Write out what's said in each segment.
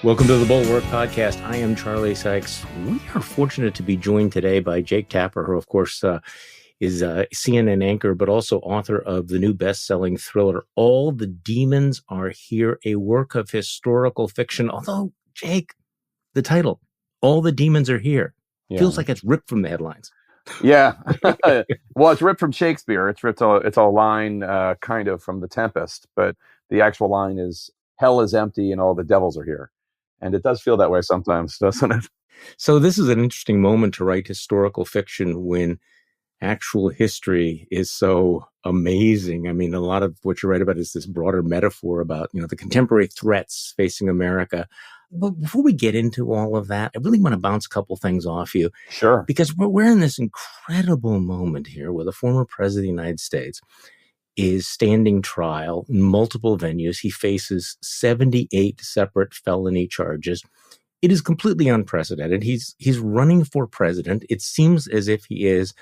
Welcome to the Bulwark Podcast. I am Charlie Sykes. We are fortunate to be joined today by Jake Tapper, who, of course, is a CNN anchor, but also author of the new best-selling thriller, All the Demons Are Here, a work of historical fiction. Although, Jake, the title, All the Demons Are Here, feels like it's ripped from the headlines. Yeah. Well, it's ripped from Shakespeare. It's a line kind of from The Tempest, but the actual line is, hell is empty and all the devils are here. And it does feel that way sometimes, doesn't it? So this is an interesting moment to write historical fiction when actual history is so amazing. I mean, a lot of what you write about is this broader metaphor about, the contemporary threats facing America. But before we get into all of that, I really want to bounce a couple things off you. Sure. Because we're in this incredible moment here where the former president of the United States is standing trial in multiple venues. He faces 78 separate felony charges. It is completely unprecedented. He's running for president. It seems as if he is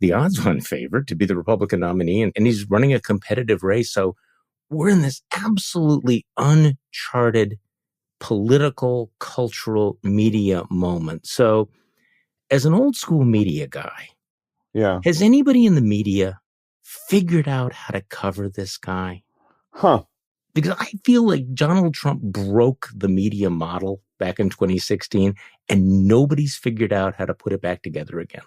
the odds-on favorite to be the Republican nominee, and he's running a competitive race. So we're in this absolutely uncharted political, cultural media moment. So as an old school media guy, has anybody in the media figured out how to cover this guy? Because I feel like Donald Trump broke the media model back in 2016, and nobody's figured out how to put it back together again.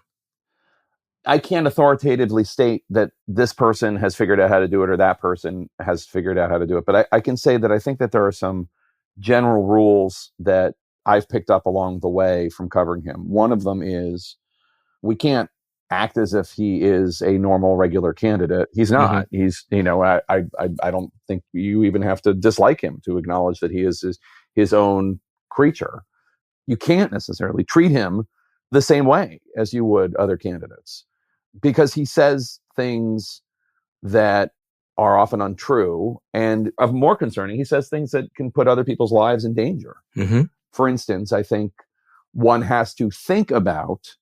I can't authoritatively state that this person has figured out how to do it or that person has figured out how to do it. But I can say that I think that there are some general rules that I've picked up along the way from covering him. One of them is we can't act as if he is a normal, regular candidate. He's not. Mm-hmm. He's, I don't think you even have to dislike him to acknowledge that he is his own creature. You can't necessarily treat him the same way as you would other candidates because he says things that are often untrue, and of more concerning, he says things that can put other people's lives in danger. Mm-hmm. For instance, I think one has to think about,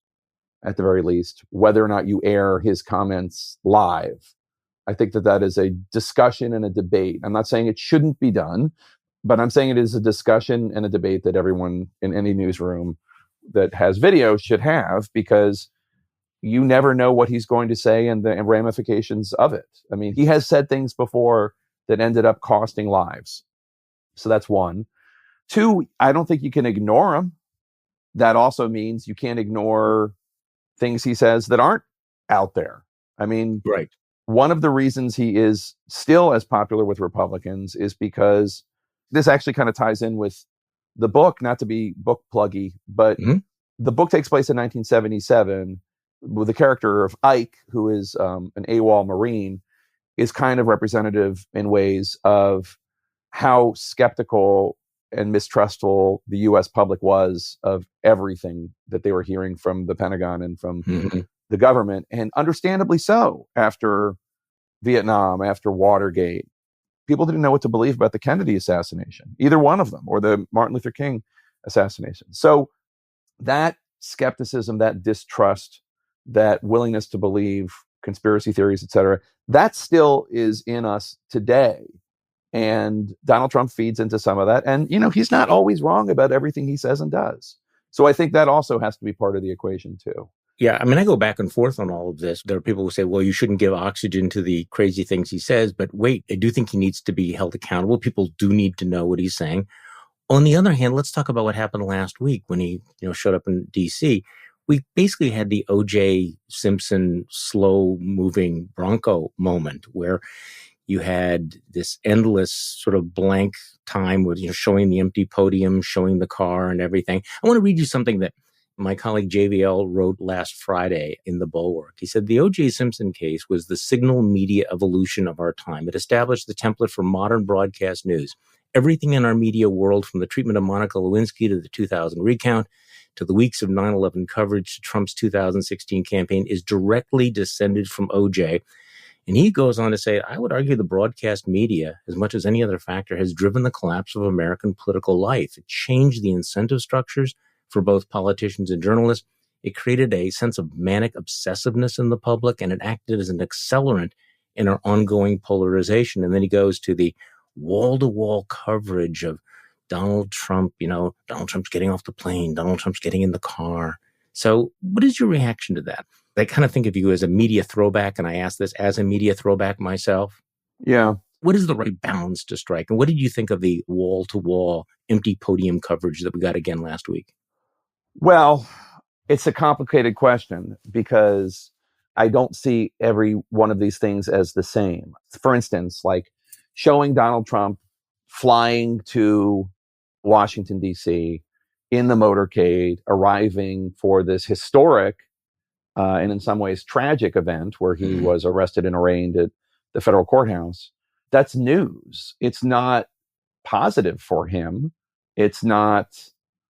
at the very least, whether or not you air his comments live. I think that is a discussion and a debate. I'm not saying it shouldn't be done, but I'm saying it is a discussion and a debate that everyone in any newsroom that has video should have, because you never know what he's going to say and the ramifications of it. I mean, he has said things before that ended up costing lives. So that's one. Two, I don't think you can ignore him. That also means you can't ignore things he says that aren't out there. I mean, right. One of the reasons he is still as popular with Republicans is because this actually kind of ties in with the book, not to be book pluggy, but the book takes place in 1977 with the character of Ike, who is an AWOL Marine, is kind of representative in ways of how skeptical and mistrustful the U.S. public was of everything that they were hearing from the Pentagon and from the government. And understandably so, after Vietnam, after Watergate, people didn't know what to believe about the Kennedy assassination, either one of them, or the Martin Luther King assassination. So that skepticism, that distrust, that willingness to believe conspiracy theories, et cetera, that still is in us today. And Donald Trump feeds into some of that. And, he's not always wrong about everything he says and does. So I think that also has to be part of the equation, too. Yeah, I mean, I go back and forth on all of this. There are people who say, well, you shouldn't give oxygen to the crazy things he says. But wait, I do think he needs to be held accountable. People do need to know what he's saying. On the other hand, let's talk about what happened last week when he showed up in D.C. We basically had the O.J. Simpson slow-moving Bronco moment where you had this endless sort of blank time with showing the empty podium, showing the car and everything. I want to read you something that my colleague JVL wrote last Friday in the Bulwark. He said, the O.J. Simpson case was the signal media evolution of our time. It established the template for modern broadcast news. Everything in our media world, from the treatment of Monica Lewinsky to the 2000 recount, to the weeks of 9/11 coverage to Trump's 2016 campaign, is directly descended from O.J. And he goes on to say, I would argue the broadcast media, as much as any other factor, has driven the collapse of American political life. It changed the incentive structures for both politicians and journalists. It created a sense of manic obsessiveness in the public, and it acted as an accelerant in our ongoing polarization. And then he goes to the wall-to-wall coverage of Donald Trump, Donald Trump's getting off the plane, Donald Trump's getting in the car. So what is your reaction to that? I kind of think of you as a media throwback, and I ask this as a media throwback myself. Yeah. What is the right balance to strike? And what did you think of the wall-to-wall empty podium coverage that we got again last week? Well, it's a complicated question because I don't see every one of these things as the same. For instance, like showing Donald Trump flying to Washington, D.C. in the motorcade, arriving for this historic and in some ways tragic event where he was arrested and arraigned at the federal courthouse. That's news. It's not positive for him. It's not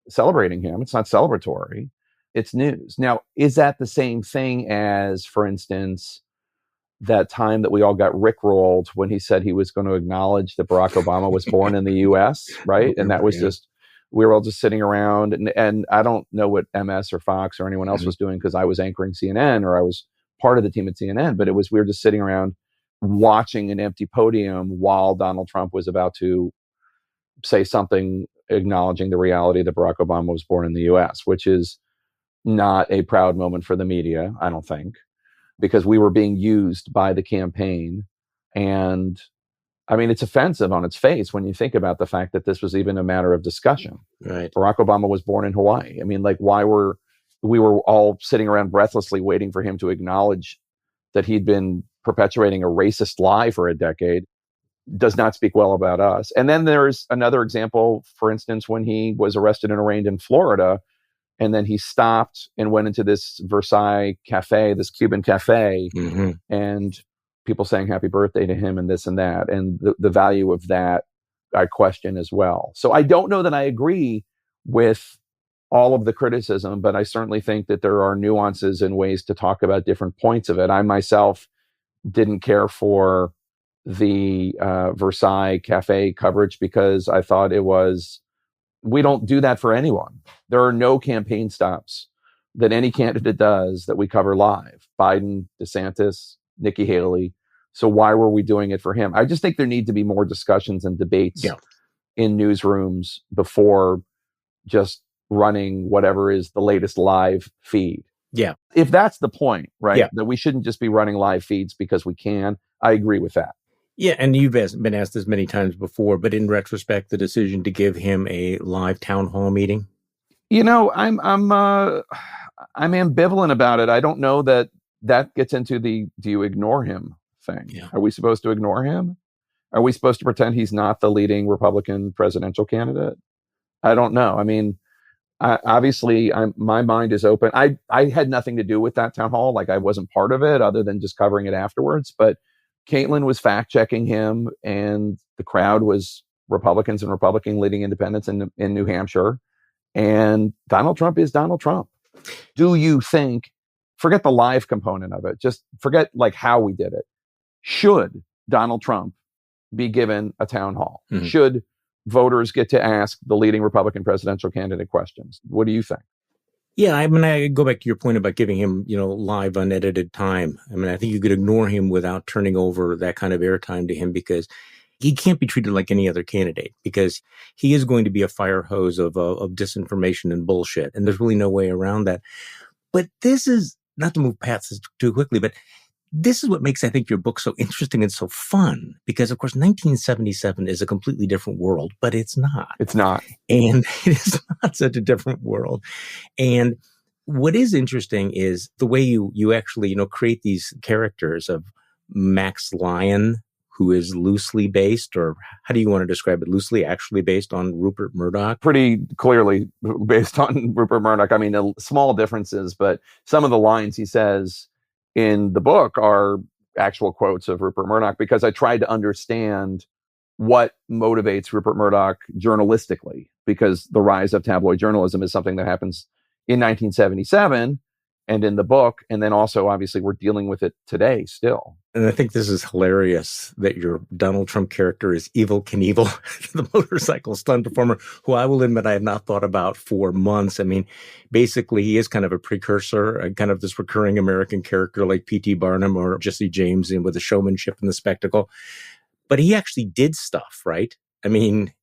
celebrating him. It's not celebratory. It's news. Now, is that the same thing as, for instance, that time that we all got rickrolled when he said he was going to acknowledge that Barack Obama was born in the U.S., right? And that was just, we were all just sitting around. And I don't know what MS or Fox or anyone else was doing because I was anchoring CNN or I was part of the team at CNN, but we were just sitting around watching an empty podium while Donald Trump was about to say something acknowledging the reality that Barack Obama was born in the U.S., which is not a proud moment for the media, I don't think, because we were being used by the campaign. And I mean, it's offensive on its face when you think about the fact that this was even a matter of discussion. Right. Barack Obama was born in Hawaii. I mean, like, why were we all sitting around breathlessly waiting for him to acknowledge that he'd been perpetuating a racist lie for a decade? Does not speak well about us. And then there's another example, for instance, when he was arrested and arraigned in Florida, and then he stopped and went into this Versailles cafe, this Cuban cafe, and people saying happy birthday to him and this and that. And the value of that, I question as well. So I don't know that I agree with all of the criticism, but I certainly think that there are nuances and ways to talk about different points of it. I myself didn't care for the Versailles cafe coverage because I thought we don't do that for anyone. There are no campaign stops that any candidate does that we cover live. Biden, DeSantis, Nikki Haley. So why were we doing it for him? I just think there need to be more discussions and debates in newsrooms before just running whatever is the latest live feed. Yeah. If that's the point, right? Yeah. That we shouldn't just be running live feeds because we can. I agree with that. Yeah, and you've been asked this many times before, but in retrospect, the decision to give him a live town hall meeting? I'm ambivalent about it. I don't know that gets into the do you ignore him thing. Yeah. Are we supposed to ignore him? Are we supposed to pretend he's not the leading Republican presidential candidate? I don't know. I mean, obviously, my mind is open. I had nothing to do with that town hall. Like, I wasn't part of it other than just covering it afterwards. But Caitlin was fact-checking him, and the crowd was Republicans and Republican leading independents in New Hampshire. And Donald Trump is Donald Trump. Do you think, forget the live component of it, just forget like how we did it. Should Donald Trump be given a town hall? Should voters get to ask the leading Republican presidential candidate questions? What do you think? Yeah, I mean, I go back to your point about giving him, live, unedited time. I mean, I think you could ignore him without turning over that kind of airtime to him because he can't be treated like any other candidate because he is going to be a fire hose of disinformation and bullshit. And there's really no way around that. But this is, not to move past this too quickly, but this is what makes, I think, your book so interesting and so fun because, of course, 1977 is a completely different world, but it's not. It's not. And it is not such a different world. And what is interesting is the way you actually, create these characters of Max Lyon, who is loosely based, or how do you want to describe it? Loosely actually based on Rupert Murdoch? Pretty clearly based on Rupert Murdoch. I mean, small differences, but some of the lines he says in the book are actual quotes of Rupert Murdoch because I tried to understand what motivates Rupert Murdoch journalistically, because the rise of tabloid journalism is something that happens in 1977 and in the book. And then also, obviously, we're dealing with it today still. And I think this is hilarious that your Donald Trump character is Evel Knievel, the motorcycle stunt performer, who I will admit I have not thought about for months. I mean, basically, he is kind of a precursor, kind of this recurring American character like P.T. Barnum or Jesse James with the showmanship and the spectacle. But he actually did stuff, right? I mean,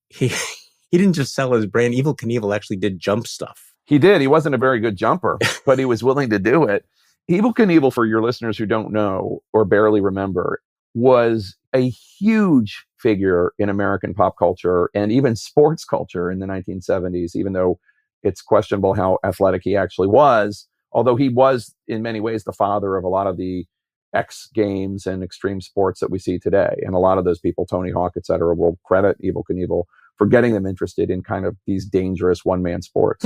He didn't just sell his brand. Evel Knievel actually did jump stuff. He did. He wasn't a very good jumper, but he was willing to do it. Evel Knievel, for your listeners who don't know or barely remember, was a huge figure in American pop culture and even sports culture in the 1970s, even though it's questionable how athletic he actually was, although he was in many ways the father of a lot of the X Games and extreme sports that we see today. And a lot of those people, Tony Hawk, et cetera, will credit Evel Knievel for getting them interested in kind of these dangerous one-man sports.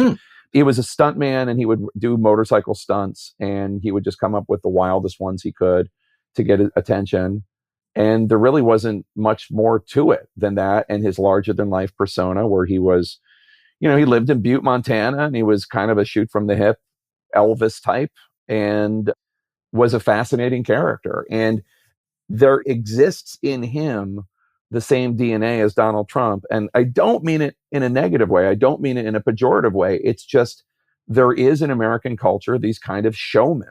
He was a stuntman, and he would do motorcycle stunts, and he would just come up with the wildest ones he could to get attention. And there really wasn't much more to it than that, and his larger-than-life persona, where he was, he lived in Butte, Montana, and he was kind of a shoot-from-the-hip Elvis type, and was a fascinating character. And there exists in him the same DNA as Donald Trump. And I don't mean it in a negative way. I don't mean it in a pejorative way. It's just there is in American culture these kind of showmen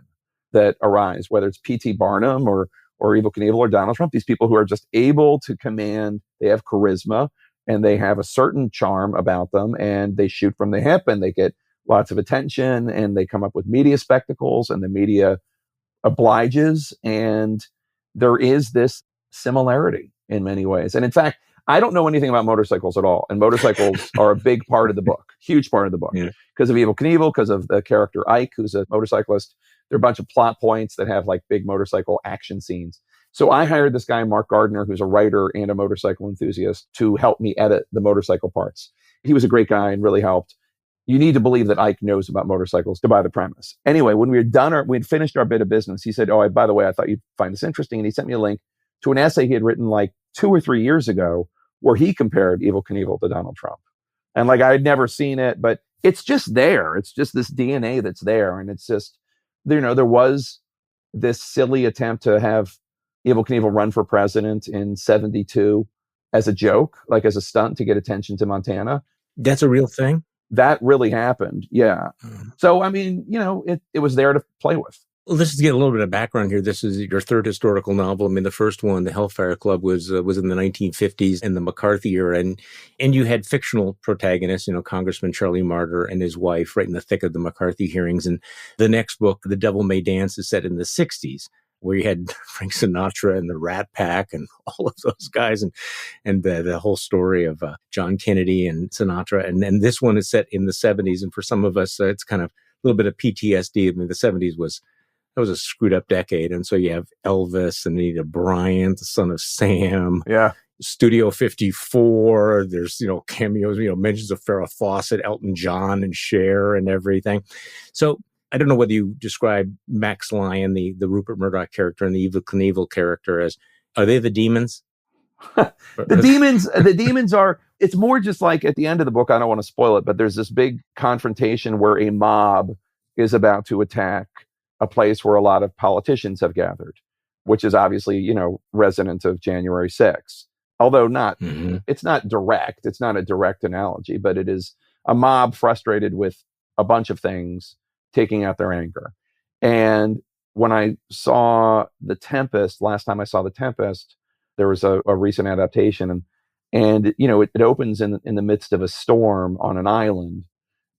that arise, whether it's P.T. Barnum or Evel Knievel or Donald Trump, these people who are just able to command, they have charisma and they have a certain charm about them, and they shoot from the hip and they get lots of attention, and they come up with media spectacles, and the media obliges. And there is this similarity in many ways. And in fact, I don't know anything about motorcycles at all. And motorcycles are a big part of the book, huge part of the book, because of Evel Knievel, because of the character Ike, who's a motorcyclist. There are a bunch of plot points that have like big motorcycle action scenes. So I hired this guy, Mark Gardner, who's a writer and a motorcycle enthusiast, to help me edit the motorcycle parts. He was a great guy and really helped. You need to believe that Ike knows about motorcycles to buy the premise. Anyway, when we'd finished our bit of business, he said, "Oh, by the way, I thought you'd find this interesting." And he sent me a link to an essay he had written like 2 or 3 years ago, where he compared Evel Knievel to Donald Trump. And like, I had never seen it, but it's just there. It's just this DNA that's there. And it's just, there was this silly attempt to have Evel Knievel run for president in 72 as a joke, like as a stunt to get attention to Montana. That's a real thing? That really happened. Yeah. So, I mean, it was there to play with. Well, let's just get a little bit of background here. This is your third historical novel. I mean, the first one, The Hellfire Club, was in the 1950s in the McCarthy era. And you had fictional protagonists, Congressman Charlie Martyr and his wife right in the thick of the McCarthy hearings. And the next book, The Devil May Dance, is set in the 60s, where you had Frank Sinatra and the Rat Pack and all of those guys, and the whole story of John Kennedy and Sinatra. And then this one is set in the 70s. And for some of us, it's kind of a little bit of PTSD. I mean, the 70s was a screwed up decade. And so you have Elvis and Anita Bryant, the son of Sam. Yeah. Studio 54. There's, cameos, mentions of Farrah Fawcett, Elton John and Cher and everything. So I don't know whether you describe Max Lyon, the Rupert Murdoch character, and the Evel Knievel character as, are they the demons? The demons are, it's more just like at the end of the book, I don't want to spoil it, but there's this big confrontation where a mob is about to attack a place where a lot of politicians have gathered, which is obviously, resonant of January 6th. Although it's not direct. It's not a direct analogy, but it is a mob frustrated with a bunch of things taking out their anger. And when I saw The Tempest, last time I saw The Tempest, there was a recent adaptation, and it opens in the midst of a storm on an island.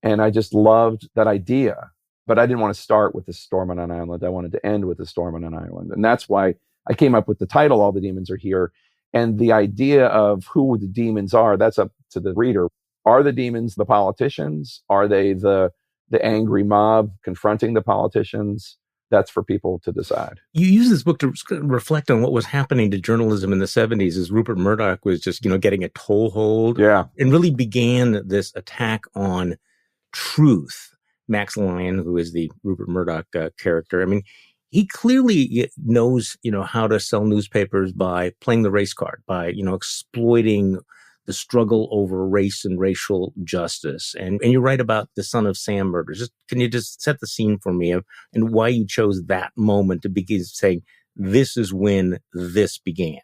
And I just loved that idea. But I didn't want to start with the storm on an island. I wanted to end with the storm on an island. And that's why I came up with the title, All the Demons Are Here. And the idea of who the demons are, that's up to the reader. Are the demons the politicians? Are they the angry mob confronting the politicians? That's for people to decide. You use this book to reflect on what was happening to journalism in the 70s as Rupert Murdoch was just, getting a toehold. Yeah. And really began this attack on truth. Max Lyon, who is the Rupert Murdoch character, I mean, he clearly knows, how to sell newspapers by playing the race card, by, exploiting the struggle over race and racial justice. And you write about the Son of Sam murders. Can you just set the scene for me and why you chose that moment to begin saying, this is when this began?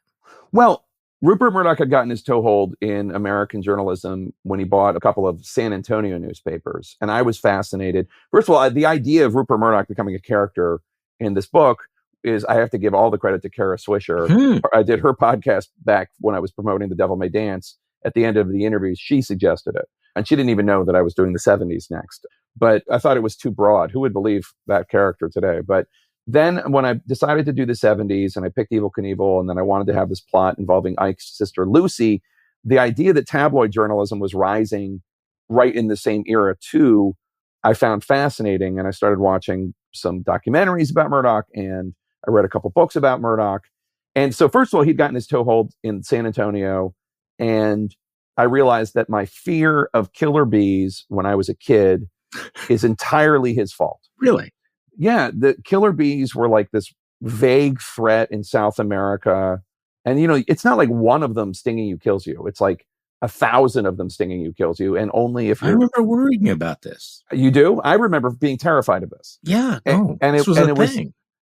Well, Rupert Murdoch had gotten his toehold in American journalism when he bought a couple of San Antonio newspapers. And I was fascinated. First of all, the idea of Rupert Murdoch becoming a character in this book is, I have to give all the credit to Kara Swisher. I did her podcast back when I was promoting The Devil May Dance. at the end of the interview, she suggested it. And she didn't even know that I was doing the 70s next. But I thought it was too broad. Who would believe that character today? But then when I decided to do the 70s and I picked Evel Knievel, and then I wanted to have this plot involving Ike's sister, Lucy, the idea that tabloid journalism was rising right in the same era too, I found fascinating. And I started watching some documentaries about Murdoch, and I read a couple books about Murdoch. And so first of all, he'd gotten his toehold in San Antonio, and I realized that my fear of killer bees when I was a kid is entirely his fault. Really? Yeah, the killer bees were like this vague threat in South America. And, it's not like one of them stinging you kills you. It's like 1,000 of them stinging you kills you. And only if I remember worrying about this. You do? I remember being terrified of this. Yeah. And it was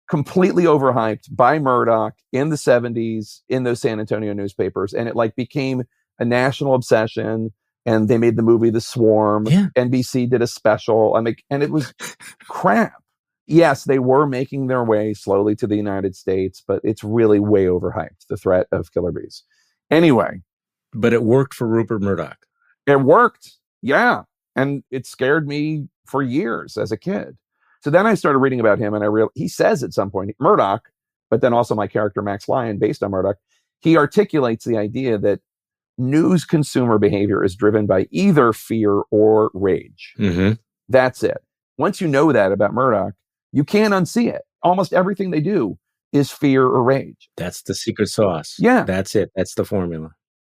completely overhyped by Murdoch in the 70s in those San Antonio newspapers. And it became a national obsession. And they made the movie The Swarm. Yeah. NBC did a special. And it was crap. Yes, they were making their way slowly to the United States, but it's really way overhyped, the threat of killer bees. Anyway. But it worked for Rupert Murdoch. It worked. Yeah. And it scared me for years as a kid. So then I started reading about him, and he says at some point, Murdoch, but then also my character Max Lyon, based on Murdoch, he articulates the idea that news consumer behavior is driven by either fear or rage. Mm-hmm. That's it. Once you know that about Murdoch, you can't unsee it. Almost everything they do is fear or rage. That's the secret sauce. Yeah. That's it. That's the formula.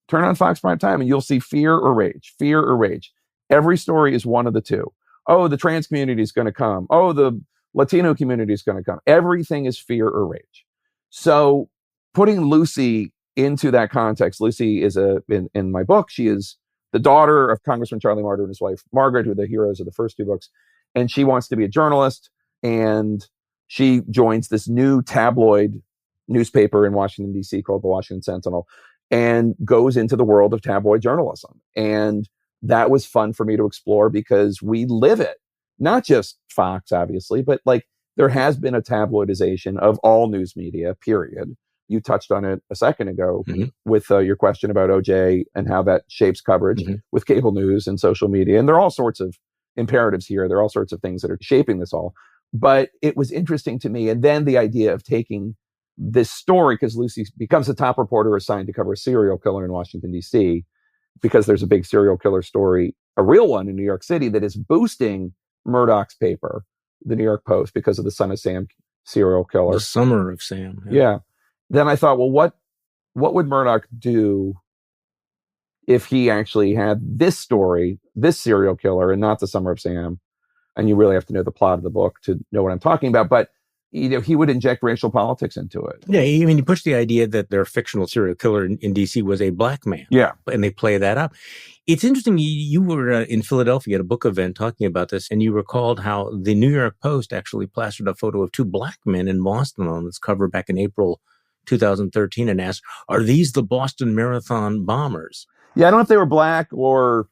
Turn on Fox Prime Time and you'll see fear or rage, fear or rage. Every story is one of the two. Oh, the trans community is going to come. Oh, the Latino community is going to come. Everything is fear or rage. So putting Lucy into that context, Lucy is in my book, she is the daughter of Congressman Charlie Marder and his wife, Margaret, who are the heroes of the first two books. And she wants to be a journalist. And she joins this new tabloid newspaper in Washington, D.C. called the Washington Sentinel, and goes into the world of tabloid journalism. And that was fun for me to explore because we live it. Not just Fox, obviously, but there has been a tabloidization of all news media, period. You touched on it a second ago with your question about OJ and how that shapes coverage with cable news and social media. And there are all sorts of imperatives here. There are all sorts of things that are shaping this all. But it was interesting to me. And then the idea of taking this story, because Lucy becomes the top reporter assigned to cover a serial killer in Washington, D.C., because there's a big serial killer story, a real one in New York City that is boosting Murdoch's paper, the New York Post, because of the Son of Sam serial killer. The Summer of Sam. Yeah. Then I thought, well, what would Murdoch do if he actually had this story, this serial killer, and not the Summer of Sam? And you really have to know the plot of the book to know what I'm talking about. But he would inject racial politics into it. Yeah, I mean, you push the idea that their fictional serial killer in D.C. was a black man. Yeah. And they play that up. It's interesting. You were in Philadelphia at a book event talking about this, and you recalled how the New York Post actually plastered a photo of two black men in Boston on its cover back in April 2013 and asked, are these the Boston Marathon bombers? Yeah, I don't know if they were black or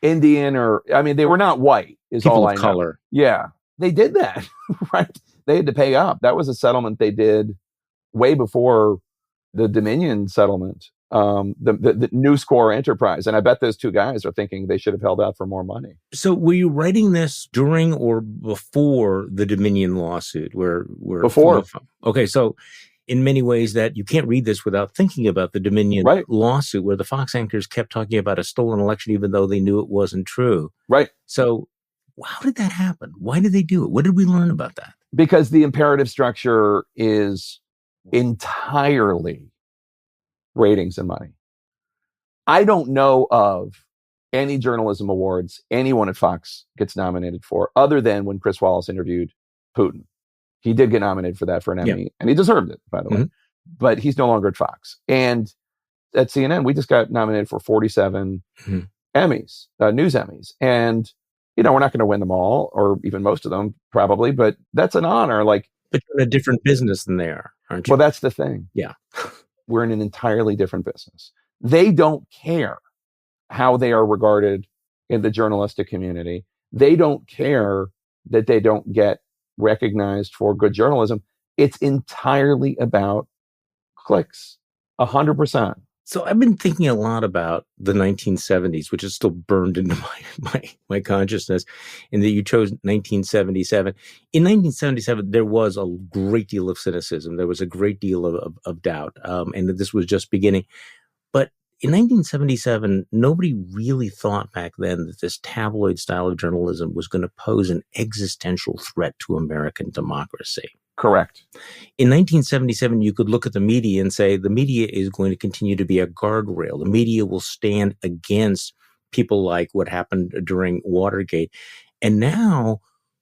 Indian they were not white. Is people all of I know. Color. Yeah, they did that, right? They had to pay up. That was a settlement they did way before the Dominion settlement, the News Corps enterprise. And I bet those two guys are thinking they should have held out for more money. So were you writing this during or before the Dominion lawsuit? Before. Okay, so in many ways that you can't read this without thinking about the Dominion lawsuit, where the Fox anchors kept talking about a stolen election, even though they knew it wasn't true. Right. So how did that happen? Why did they do it? What did we learn about that? Because the imperative structure is entirely ratings and money. I don't know of any journalism awards anyone at Fox gets nominated for, other than when Chris Wallace interviewed Putin. He did get nominated for that for an Emmy, and he deserved it, by the way. But he's no longer at Fox. And at CNN, we just got nominated for 47 Emmys, news Emmys. And we're not going to win them all, or even most of them, probably, but that's an honor. But you're in a different business than they are, aren't you? Well, that's the thing. Yeah. We're in an entirely different business. They don't care how they are regarded in the journalistic community. They don't care that they don't get recognized for good journalism. It's entirely about clicks, 100%. So I've been thinking a lot about the 1970s, which is still burned into my consciousness, and that you chose 1977. In 1977, there was a great deal of cynicism. There was a great deal of doubt, and that this was just beginning. But in 1977, nobody really thought back then that this tabloid style of journalism was going to pose an existential threat to American democracy. Correct. In 1977, you could look at the media and say the media is going to continue to be a guardrail. The media will stand against people like what happened during Watergate. And now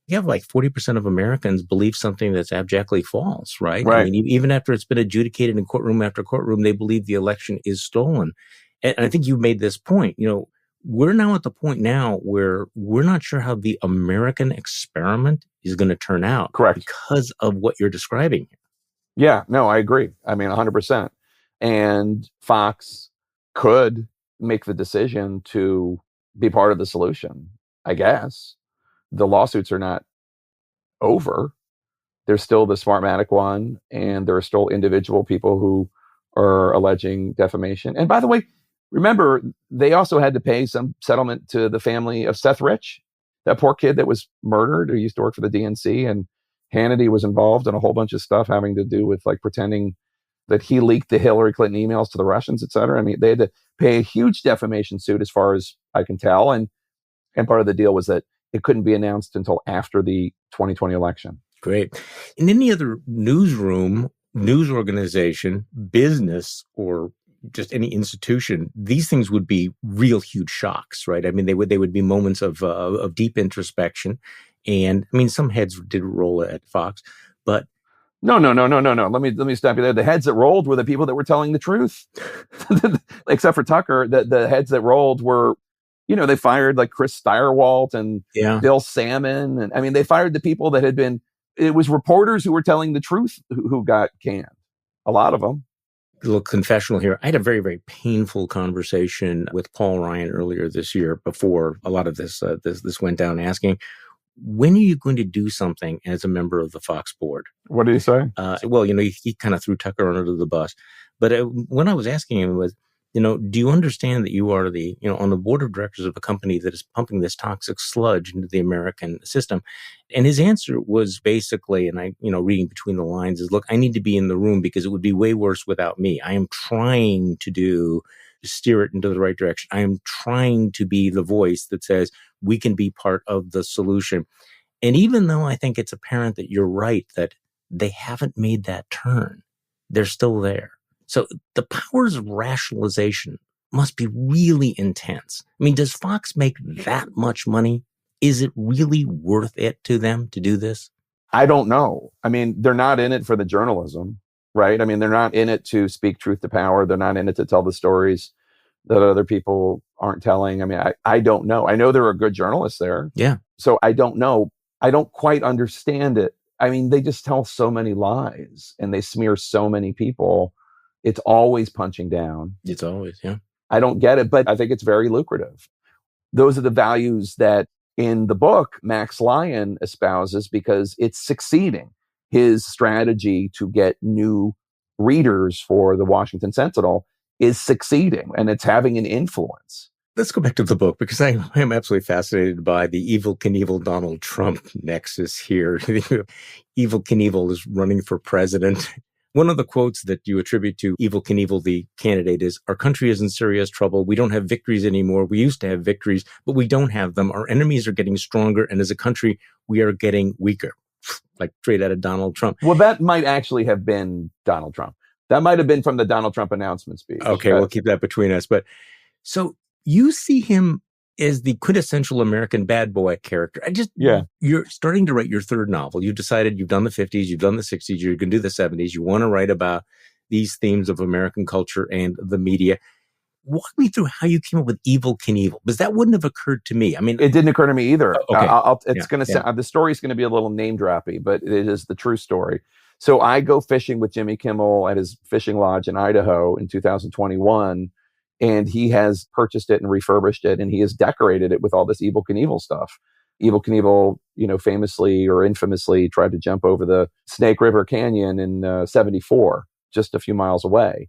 you have like 40% of Americans believe something that's abjectly false, right? Right. I mean, even after it's been adjudicated in courtroom after courtroom, they believe the election is stolen. And I think you made this point, we're now at the point now where we're not sure how the American experiment is going to turn out. Correct. Because of what you're describing. Yeah, no, I agree. I mean, 100%. And Fox could make the decision to be part of the solution, I guess. The lawsuits are not over. There's still the Smartmatic one, and there are still individual people who are alleging defamation. And by the way, remember, they also had to pay some settlement to the family of Seth Rich, that poor kid that was murdered, who used to work for the DNC. And Hannity was involved in a whole bunch of stuff having to do with like pretending that he leaked the Hillary Clinton emails to the Russians, et cetera. I mean, they had to pay a huge defamation suit as far as I can tell. And part of the deal was that it couldn't be announced until after the 2020 election. Great. In any other newsroom, news organization, business, or just any institution, these things would be real huge shocks, right? I mean, they would be moments of deep introspection. And I mean, some heads did roll at Fox, but No. Let me stop you there. The heads that rolled were the people that were telling the truth. Except for Tucker, the heads that rolled were, they fired like Chris Stirewalt and Bill Salmon. And I mean, they fired the people that had been, it was reporters who were telling the truth who got canned. A lot of them. A little confessional here. I had a very, very painful conversation with Paul Ryan earlier this year before a lot of this went down, asking, when are you going to do something as a member of the Fox board? What did he say? Well, he kind of threw Tucker under the bus. But when I was asking him was, do you understand that you are on the board of directors of a company that is pumping this toxic sludge into the American system? And his answer was basically, and I, reading between the lines, is, look, I need to be in the room because it would be way worse without me. I am trying to steer it into the right direction. I am trying to be the voice that says we can be part of the solution. And even though I think it's apparent that you're right, that they haven't made that turn, they're still there. So the powers of rationalization must be really intense. I mean, does Fox make that much money? Is it really worth it to them to do this? I don't know. I mean, they're not in it for the journalism, right? I mean, they're not in it to speak truth to power. They're not in it to tell the stories that other people aren't telling. I mean, I don't know. I know there are good journalists there. Yeah. So I don't know. I don't quite understand it. I mean, they just tell so many lies and they smear so many people. It's always punching down. It's always, yeah. I don't get it, but I think it's very lucrative. Those are the values that in the book, Max Lyon espouses because it's succeeding. His strategy to get new readers for the Washington Sentinel is succeeding, and it's having an influence. Let's go back to the book, because I am absolutely fascinated by the Evel Knievel Donald Trump nexus here. Evel Knievel is running for president. One of the quotes that you attribute to Evel Knievel, the candidate, is, "Our country is in serious trouble. We don't have victories anymore. We used to have victories, but we don't have them. Our enemies are getting stronger, and as a country, we are getting weaker." Like straight out of Donald Trump. Well, that might actually have been Donald Trump. That might have been from the Donald Trump announcement speech. Okay, we'll keep that between us. But so you see him as the quintessential American bad boy character. You're starting to write your third novel. You've decided you've done the 50s, you've done the 60s, you're going to do the 70s. You want to write about these themes of American culture and the media. Walk me through how you came up with Evel Knievel, because that wouldn't have occurred to me. I mean, it didn't occur to me either. Okay. The story's going to be a little name droppy, but it is the true story. So I go fishing with Jimmy Kimmel at his fishing lodge in Idaho in 2021, and he has purchased it and refurbished it, and he has decorated it with all this Evel Knievel stuff. Evel Knievel, famously or infamously tried to jump over the Snake River Canyon in 74, just a few miles away.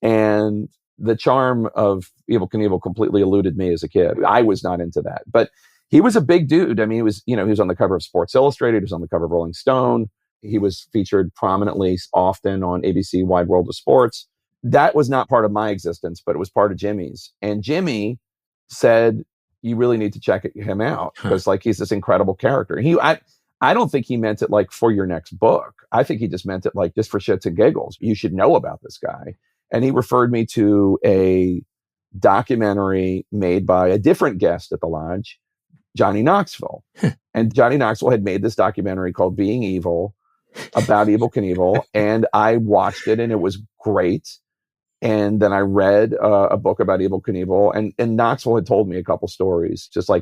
And the charm of Evel Knievel completely eluded me as a kid. I was not into that. But he was a big dude. I mean, he was on the cover of Sports Illustrated. He was on the cover of Rolling Stone. He was featured prominently often on ABC Wide World of Sports. That was not part of my existence, but it was part of Jimmy's. And Jimmy said, you really need to check him out because like he's this incredible character. I don't think he meant it like for your next book. I think he just meant it like just for shits and giggles. You should know about this guy. And he referred me to a documentary made by a different guest at the lodge, Johnny Knoxville. And Johnny Knoxville had made this documentary called Being Evil about Evel Knievel. And I watched it and it was great. And then I read a book about Evel Knievel, and Knoxville had told me a couple stories, just like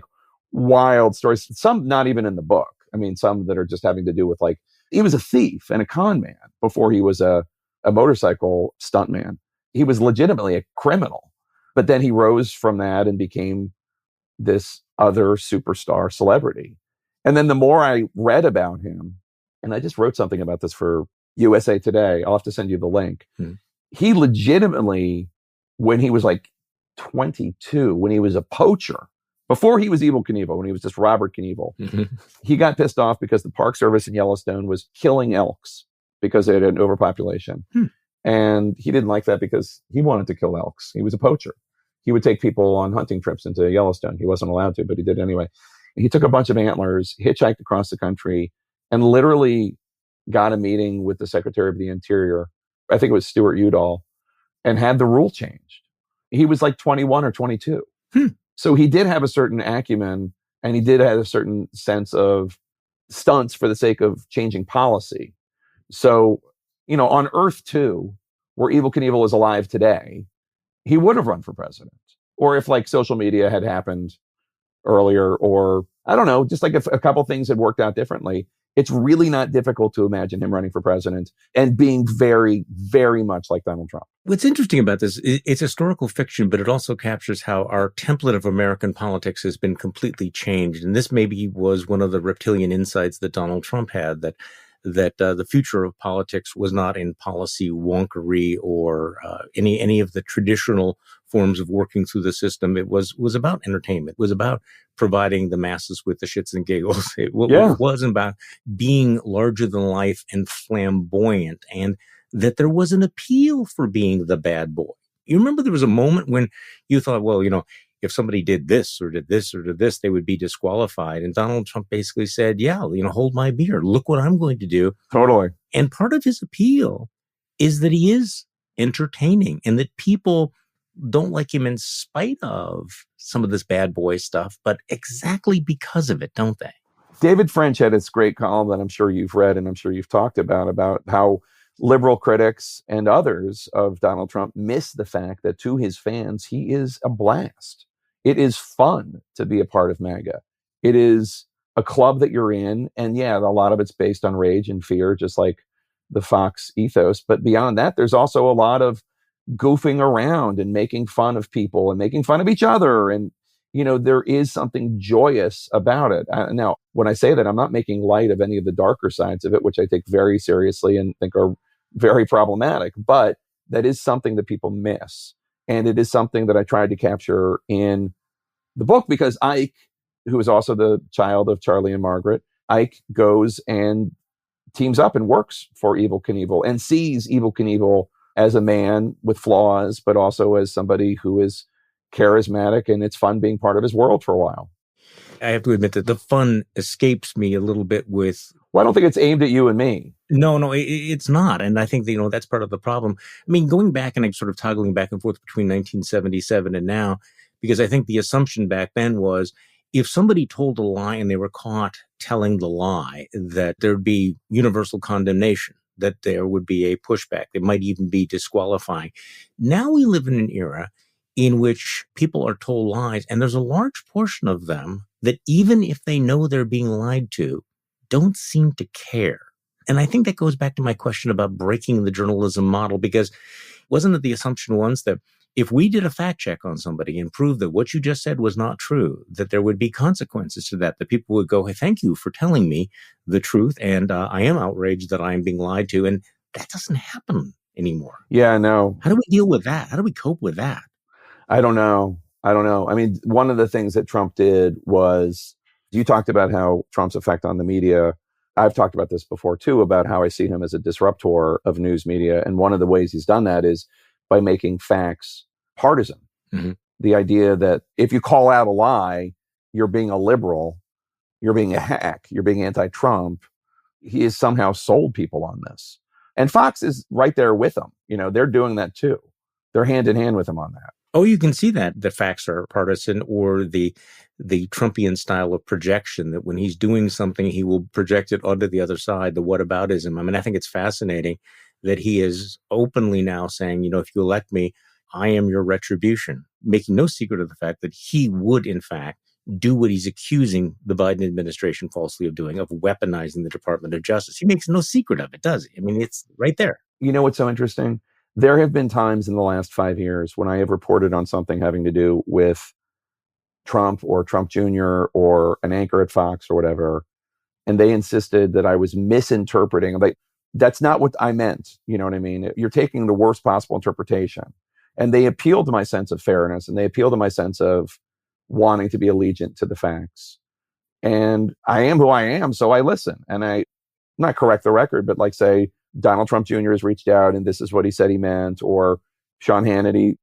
wild stories, some not even in the book. I mean, some that are just having to do with like, he was a thief and a con man before he was a motorcycle stuntman. He was legitimately a criminal, but then he rose from that and became this other superstar celebrity. And then the more I read about him, and I just wrote something about this for USA Today. I'll have to send you the link. He legitimately, when he was like 22, when he was a poacher, before he was Evel Knievel, when he was just Robert Knievel, he got pissed off because the Park Service in Yellowstone was killing elks because they had an overpopulation. And he didn't like that because he wanted to kill elks. He was a poacher. He would take people on hunting trips into Yellowstone. He wasn't allowed to, but he did anyway. He took a bunch of antlers, hitchhiked across the country, and literally got a meeting with the Secretary of the Interior, I think it was Stuart Udall, and had the rule changed. He was like 21 or 22. So he did have a certain acumen, and he did have a certain sense of stunts for the sake of changing policy. So, on Earth 2, where Evel Knievel is alive today, he would have run for president. Or if like social media had happened earlier, or I don't know, just like if a couple things had worked out differently, it's really not difficult to imagine him running for president and being very, very much like Donald Trump. What's interesting about this, it's historical fiction, but it also captures how our template of American politics has been completely changed. And this maybe was one of the reptilian insights that Donald Trump had, that the future of politics was not in policy wonkery or any of the traditional forms of working through the system. It was about entertainment. It was about providing the masses with the shits and giggles. It was about being larger than life and flamboyant, and that there was an appeal for being the bad boy. You remember there was a moment when you thought, well, if somebody did this or did this or did this, they would be disqualified. And Donald Trump basically said, hold my beer. Look what I'm going to do. Totally. And part of his appeal is that he is entertaining and that people don't like him in spite of some of this bad boy stuff, but exactly because of it, don't they? David French had this great column that I'm sure you've read and I'm sure you've talked about how liberal critics and others of Donald Trump miss the fact that to his fans, he is a blast. It is fun to be a part of MAGA. It is a club that you're in. And a lot of it's based on rage and fear, just like the Fox ethos. But beyond that, there's also a lot of goofing around and making fun of people and making fun of each other. And, there is something joyous about it. Now, when I say that, I'm not making light of any of the darker sides of it, which I take very seriously and think are very problematic, but that is something that people miss. And it is something that I tried to capture in the book because Ike, who is also the child of Charlie and Margaret, Ike goes and teams up and works for Evel Knievel and sees Evel Knievel as a man with flaws, but also as somebody who is charismatic, and it's fun being part of his world for a while. I have to admit that the fun escapes me a little bit with... Well, I don't think it's aimed at you and me. No, it's not. And I think that, that's part of the problem. I mean, going back and sort of toggling back and forth between 1977 and now, because I think the assumption back then was if somebody told a lie and they were caught telling the lie, that there'd be universal condemnation, that there would be a pushback. It might even be disqualifying. Now we live in an era in which people are told lies, and there's a large portion of them that even if they know they're being lied to, don't seem to care. And I think that goes back to my question about breaking the journalism model, because wasn't it the assumption once that if we did a fact check on somebody and proved that what you just said was not true, that there would be consequences to that people would go, hey, thank you for telling me the truth, and I am outraged that I am being lied to. And that doesn't happen anymore. Yeah, no. How do we deal with that? How do we cope with that? I don't know. I mean, one of the things that Trump did was, you talked about how Trump's effect on the media. I've talked about this before too, about how I see him as a disruptor of news media. And one of the ways he's done that is by making facts partisan. Mm-hmm. The idea that if you call out a lie, you're being a liberal, you're being a hack, you're being anti-Trump. He has somehow sold people on this. And Fox is right there with him. They're doing that too. They're hand in hand with him on that. Oh, you can see that the facts are partisan, or the Trumpian style of projection, that when he's doing something, he will project it onto the other side, the whataboutism. I mean, I think it's fascinating that he is openly now saying, if you elect me, I am your retribution, making no secret of the fact that he would, in fact, do what he's accusing the Biden administration falsely of doing, of weaponizing the Department of Justice. He makes no secret of it, does he? I mean, it's right there. You know what's so interesting? There have been times in the last 5 years when I have reported on something having to do with Trump or Trump Jr. or an anchor at Fox or whatever, and they insisted that I was misinterpreting. Like, that's not what I meant. You know what I mean? You're taking the worst possible interpretation. And they appeal to my sense of fairness, and they appeal to my sense of wanting to be allegiant to the facts. And I am who I am, so I listen. And I not correct the record, but like say, Donald Trump Jr. has reached out and this is what he said he meant, or Sean Hannity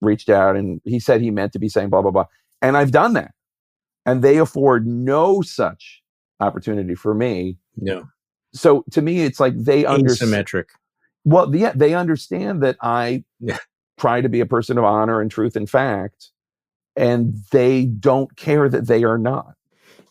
reached out and he said he meant to be saying blah, blah, blah. And I've done that. And they afford no such opportunity for me. No. So to me, it's like they understand. Asymmetric. Well, yeah, they understand that I try to be a person of honor and truth and fact, and they don't care that they are not.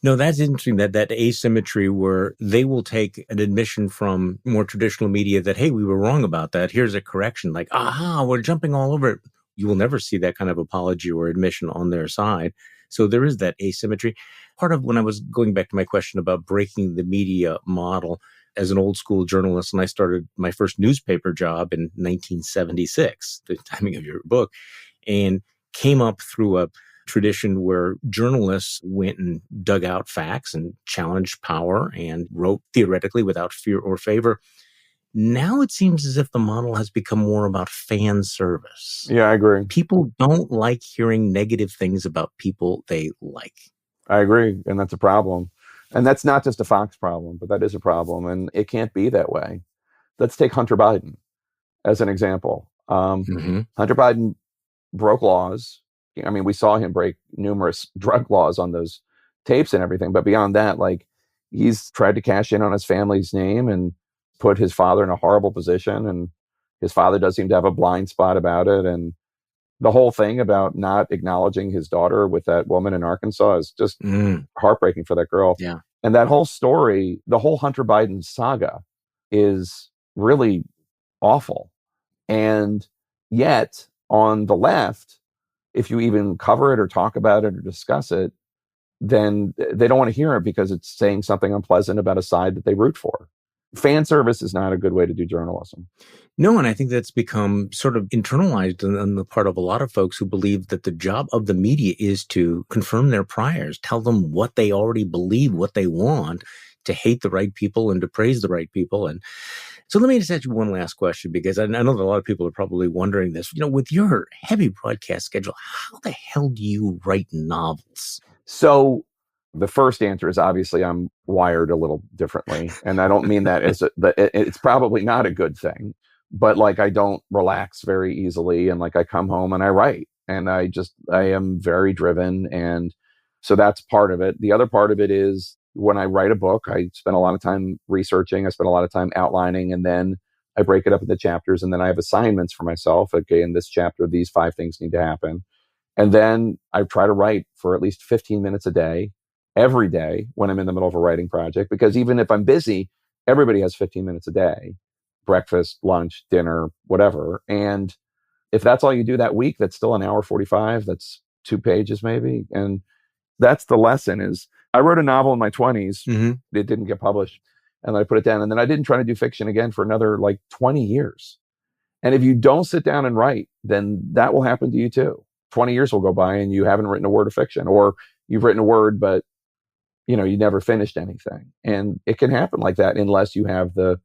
No, that's interesting, that asymmetry where they will take an admission from more traditional media that, hey, we were wrong about that. Here's a correction. Like, aha, we're jumping all over it. You will never see that kind of apology or admission on their side. So there is that asymmetry. Part of when I was going back to my question about breaking the media model as an old school journalist, and I started my first newspaper job in 1976, the timing of your book, and came up through a tradition where journalists went and dug out facts and challenged power and wrote theoretically without fear or favor. Now it seems as if the model has become more about fan service. Yeah, I agree. People don't like hearing negative things about people they like. I agree. And that's a problem. And that's not just a Fox problem, but that is a problem. And it can't be that way. Let's take Hunter Biden as an example. Hunter Biden broke laws. I mean, we saw him break numerous drug laws on those tapes and everything. But beyond that, like, he's tried to cash in on his family's name and put his father in a horrible position. And his father does seem to have a blind spot about it. And the whole thing about not acknowledging his daughter with that woman in Arkansas is just heartbreaking for that girl. Yeah. And that whole story, the whole Hunter Biden saga, is really awful. And yet, on the left, if you even cover it or talk about it or discuss it, then they don't want to hear it because it's saying something unpleasant about a side that they root for. Fan service is not a good way to do journalism. No, and I think that's become sort of internalized on the part of a lot of folks who believe that the job of the media is to confirm their priors, tell them what they already believe, what they want, to hate the right people and to praise the right people. And so let me just ask you one last question, because I know that a lot of people are probably wondering this. With your heavy broadcast schedule, how the hell do you write novels? So the first answer is obviously I'm wired a little differently. And I don't mean that as it's probably not a good thing, but like, I don't relax very easily. And like, I come home and I write, and I am very driven. And so that's part of it. The other part of it is when I write a book, I spend a lot of time researching. I spend a lot of time outlining, and then I break it up into chapters, and then I have assignments for myself. Okay, in this chapter, these 5 things need to happen. And then I try to write for at least 15 minutes a day, every day when I'm in the middle of a writing project, because even if I'm busy, everybody has 15 minutes a day, breakfast, lunch, dinner, whatever. And if that's all you do that week, that's still an hour 45, that's 2 pages maybe. And that's the lesson. Is I wrote a novel in my 20s. It didn't get published, and I put it down. And then I didn't try to do fiction again for another like 20 years. And if you don't sit down and write, then that will happen to you too. 20 years will go by and you haven't written a word of fiction, or you've written a word, but you never finished anything. And it can happen like that unless you have the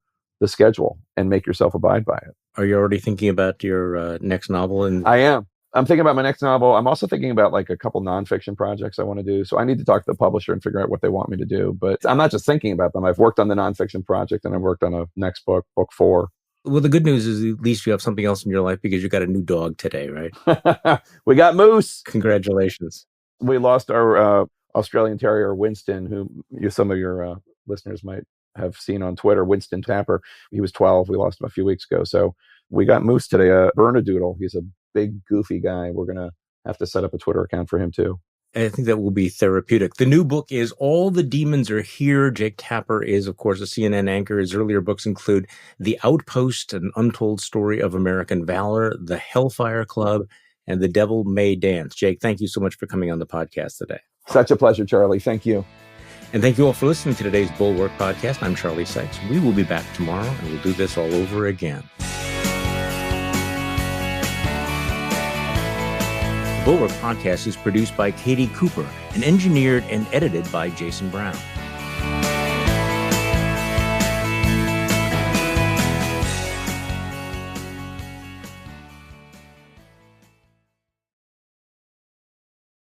schedule and make yourself abide by it. Are you already thinking about your next novel? I am. I'm thinking about my next novel. I'm also thinking about like a couple nonfiction projects I want to do. So I need to talk to the publisher and figure out what they want me to do. But I'm not just thinking about them. I've worked on the nonfiction project and I've worked on a next book, book 4. Well, the good news is at least you have something else in your life because you got a new dog today, right? We got Moose. Congratulations. We lost our Australian Terrier, Winston, who some of your listeners might have seen on Twitter, Winston Tapper. He was 12. We lost him a few weeks ago. So we got Moose today, Bernedoodle. He's a big, goofy guy. We're going to have to set up a Twitter account for him too. I think that will be therapeutic. The new book is All the Demons Are Here. Jake Tapper is, of course, a CNN anchor. His earlier books include The Outpost, An Untold Story of American Valor, The Hellfire Club, and The Devil May Dance. Jake, thank you so much for coming on the podcast today. Such a pleasure, Charlie. Thank you. And thank you all for listening to today's Bulwark Podcast. I'm Charlie Sykes. We will be back tomorrow, and we'll do this all over again. The Bulwark Podcast is produced by Katie Cooper and engineered and edited by Jason Brown.